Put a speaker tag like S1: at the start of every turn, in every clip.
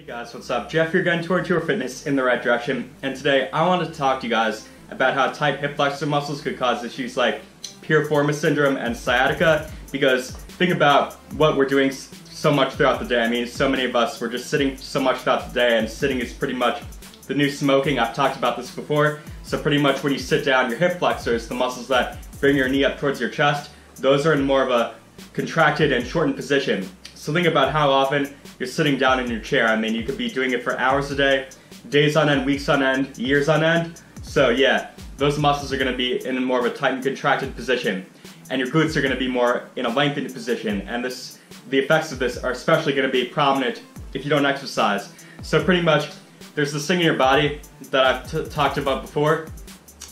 S1: Hey guys, what's up? Jeff here again towards your fitness in the right direction, and today I wanted to talk to you guys about how tight hip flexor muscles could cause issues like Piriformis Syndrome and Sciatica, because think about what we're doing so much throughout the day. I mean, so many of us, we're just sitting so much throughout the day, and sitting is pretty much the new smoking. I've talked about this before. So pretty much when you sit down, your hip flexors, the muscles that bring your knee up towards your chest, those are in more of a contracted and shortened position. So think about how often you're sitting down in your chair. I mean, you could be doing it for hours a day, days on end, weeks on end, years on end. So yeah, those muscles are going to be in more of a tight and contracted position, and your glutes are going to be more in a lengthened position, and the effects of this are especially going to be prominent if you don't exercise. So pretty much, there's this thing in your body that I've talked about before,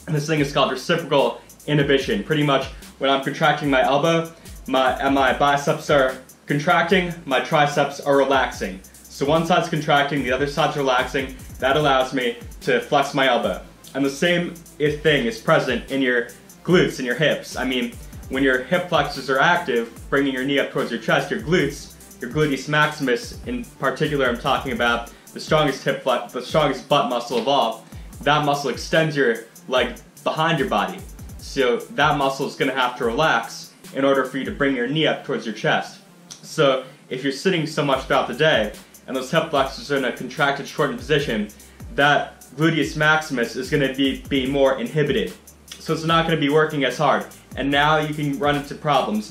S1: and this thing is called Reciprocal Inhibition. Pretty much, when I'm contracting my elbow, my biceps are contracting, my triceps are relaxing. So one side's contracting, the other side's relaxing. That allows me to flex my elbow. And the same thing is present in your glutes and your hips. I mean, when your hip flexors are active, bringing your knee up towards your chest, your glutes, your gluteus maximus in particular, I'm talking about the strongest the strongest butt muscle of all. That muscle extends your leg behind your body. So that muscle is going to have to relax in order for you to bring your knee up towards your chest. So if you're sitting so much throughout the day, and those hip flexors are in a contracted, shortened position, that gluteus maximus is going to be more inhibited. So it's not going to be working as hard. And now you can run into problems.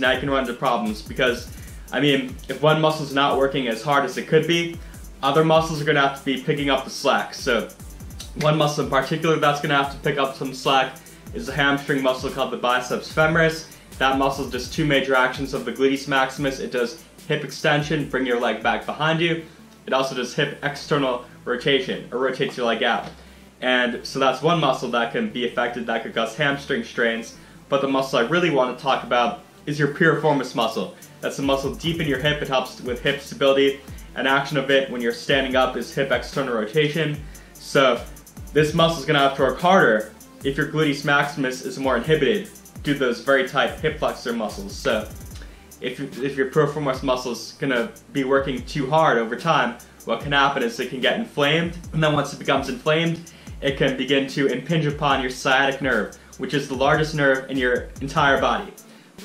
S1: Because, I mean, if one muscle's not working as hard as it could be, other muscles are going to have to be picking up the slack. So one muscle in particular that's going to have to pick up some slack is a hamstring muscle called the biceps femoris. That muscle does two major actions of the gluteus maximus. It does hip extension, bring your leg back behind you. It also does hip external rotation, or rotates your leg out. And so that's one muscle that can be affected, that could cause hamstring strains. But the muscle I really want to talk about is your piriformis muscle. That's the muscle deep in your hip. It helps with hip stability. An action of it when you're standing up is hip external rotation. So this muscle is going to have to work harder if your gluteus maximus is more inhibited due to those very tight hip flexor muscles. So if your piriformis muscle is going to be working too hard over time, what can happen is it can get inflamed, and then once it becomes inflamed, it can begin to impinge upon your sciatic nerve, which is the largest nerve in your entire body,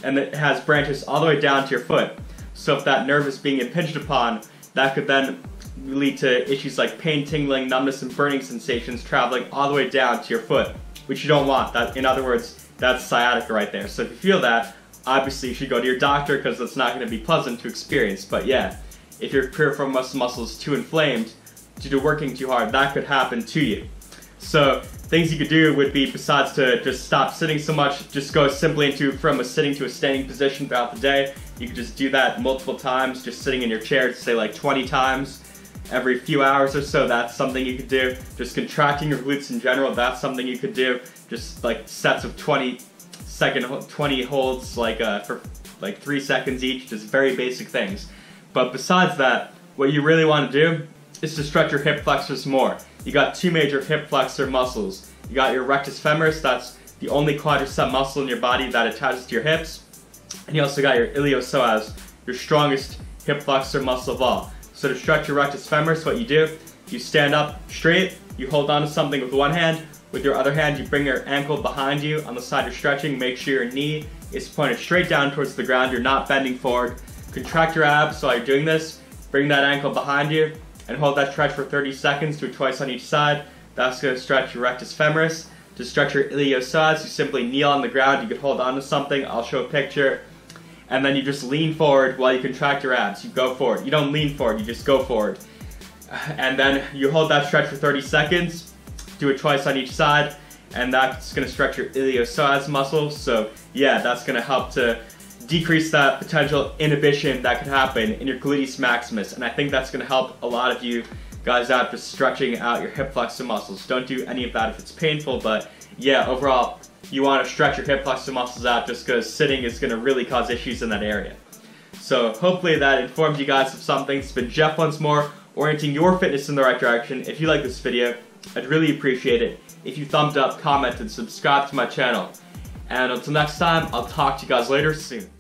S1: and it has branches all the way down to your foot. So if that nerve is being impinged upon, that could then lead to issues like pain, tingling, numbness, and burning sensations traveling all the way down to your foot, which you don't want. That, in other words, that's sciatica right there. So if you feel that, obviously you should go to your doctor, because it's not going to be pleasant to experience. But yeah, if your piriformis muscle is too inflamed due to working too hard, that could happen to you. So things you could do would be, besides to just stop sitting so much, just go simply from a sitting to a standing position throughout the day. You could just do that multiple times, just sitting in your chair, say like 20 times every few hours or so. That's something you could do. Just contracting your glutes in general, that's something you could do. Just like sets of 20 holds, like for like 3 seconds each, just very basic things. But besides that, what you really want to do is to stretch your hip flexors more. You got two major hip flexor muscles. You got your rectus femoris, that's the only quadricep muscle in your body that attaches to your hips. And you also got your Iliopsoas, your strongest hip flexor muscle of all. So to stretch your rectus femoris, what you do, you stand up straight, you hold on to something with one hand. With your other hand, you bring your ankle behind you on the side you're stretching. Make sure your knee is pointed straight down towards the ground. You're not bending forward. Contract your abs while you're doing this. Bring that ankle behind you and hold that stretch for 30 seconds. Do it twice on each side. That's going to stretch your rectus femoris. To stretch your iliopsoas, you simply kneel on the ground. You can hold on to something. I'll show a picture. And then you just lean forward while you contract your abs. You go forward. You don't lean forward, you just go forward. And then you hold that stretch for 30 seconds. Do it twice on each side, and that's going to stretch your iliopsoas muscle. So yeah, that's going to help to decrease that potential inhibition that could happen in your gluteus maximus. And I think that's going to help a lot of you guys out, just stretching out your hip flexor muscles. Don't do any of that if it's painful, but yeah, overall, you want to stretch your hip flexor muscles out, just because sitting is going to really cause issues in that area. So hopefully that informed you guys of something. It's been Jeff once more, orienting your fitness in the right direction. If you like this video, I'd really appreciate it if you thumbed up, comment, and subscribe to my channel. And until next time, I'll talk to you guys later soon.